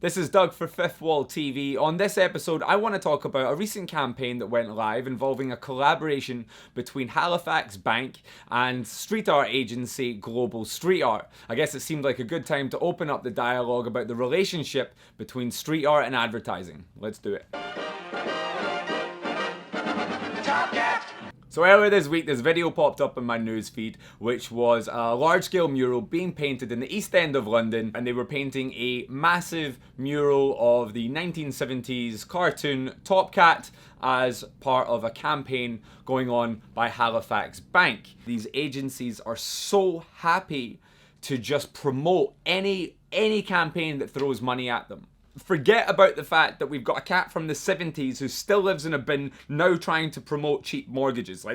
This is Doug for Fifth Wall TV. On this episode, I want to talk about a recent campaign that went live involving a collaboration between Halifax Bank and street art agency Global Street Art. I guess it seemed like a good time to open up the dialogue about the relationship between street art and advertising. Let's do it. So earlier this week, this video popped up in my newsfeed, which was a large-scale mural being painted in the East End of London, and they were painting a massive mural of the 1970s cartoon Top Cat as part of a campaign going on by Halifax Bank. These agencies are so happy to just promote any campaign that throws money at them. Forget about the fact that we've got a cat from the 70s who still lives in a bin now trying to promote cheap mortgages.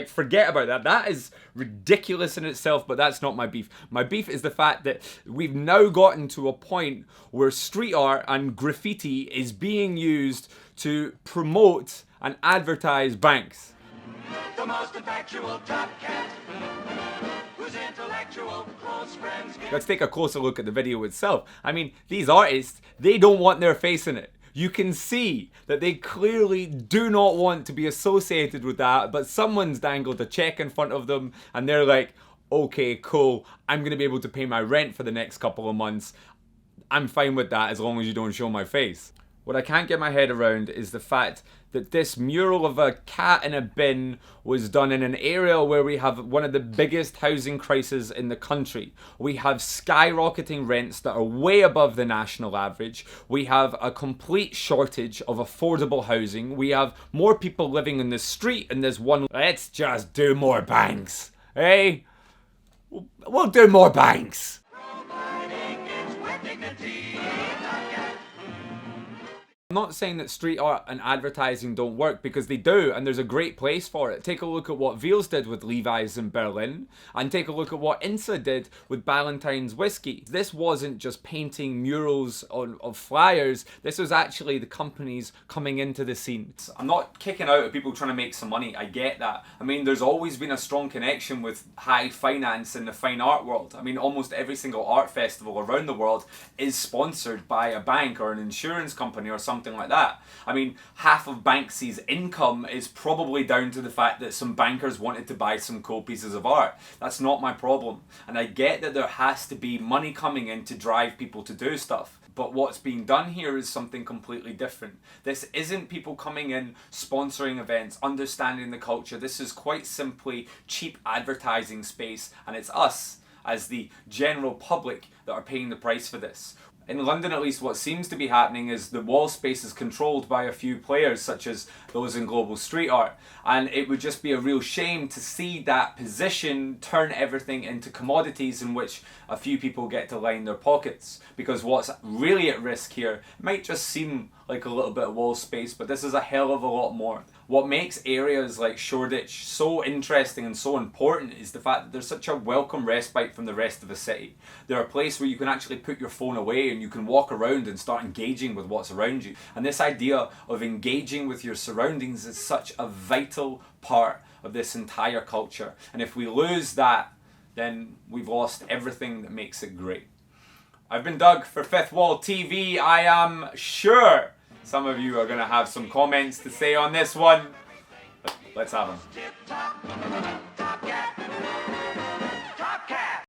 Forget about that. That is ridiculous in itself, but that's not my beef. My beef is the fact that we've now gotten to a point where street art and graffiti is being used to promote and advertise banks. The most effectual top cat. Let's take a closer look at the video itself. I mean, these artists, they don't want their face in it. You can see that they clearly do not want to be associated with that, but someone's dangled a check in front of them and they're like, okay, cool, I'm going to be able to pay my rent for the next couple of months. I'm fine with that as long as you don't show my face. What I can't get my head around is the fact that this mural of a cat in a bin was done in an area where we have one of the biggest housing crises in the country. We have skyrocketing rents that are way above the national average. We have a complete shortage of affordable housing. We have more people living in the street in this one. Let's just do more banks, eh? We'll do more banks. I'm not saying that street art and advertising don't work, because they do, and there's a great place for it. Take a look at what Veals did with Levi's in Berlin, and take a look at what Insa did with Ballantine's whiskey. This wasn't just painting murals of flyers, this was actually the companies coming into the scene. I'm not kicking out at people trying to make some money, I get that. I mean, there's always been a strong connection with high finance in the fine art world. I mean, almost every single art festival around the world is sponsored by a bank or an insurance company or something like that. I mean, half of Banksy's income is probably down to the fact that some bankers wanted to buy some cool pieces of art. That's not my problem. And I get that there has to be money coming in to drive people to do stuff. But what's being done here is something completely different. This isn't people coming in, sponsoring events, understanding the culture. This is quite simply cheap advertising space, and it's us as the general public that are paying the price for this. In London, at least, what seems to be happening is the wall space is controlled by a few players, such as those in Global Street Art. And it would just be a real shame to see that position turn everything into commodities in which a few people get to line their pockets. Because what's really at risk here might just seem like a little bit of wall space, but this is a hell of a lot more. What makes areas like Shoreditch so interesting and so important is the fact that there's such a welcome respite from the rest of the city. They're a place where you can actually put your phone away and you can walk around and start engaging with what's around you. And this idea of engaging with your surroundings is such a vital part of this entire culture. And if we lose that, then we've lost everything that makes it great. I've been Doug for Fifth Wall TV. I am sure some of you are going to have some comments to say on this one. Let's have them.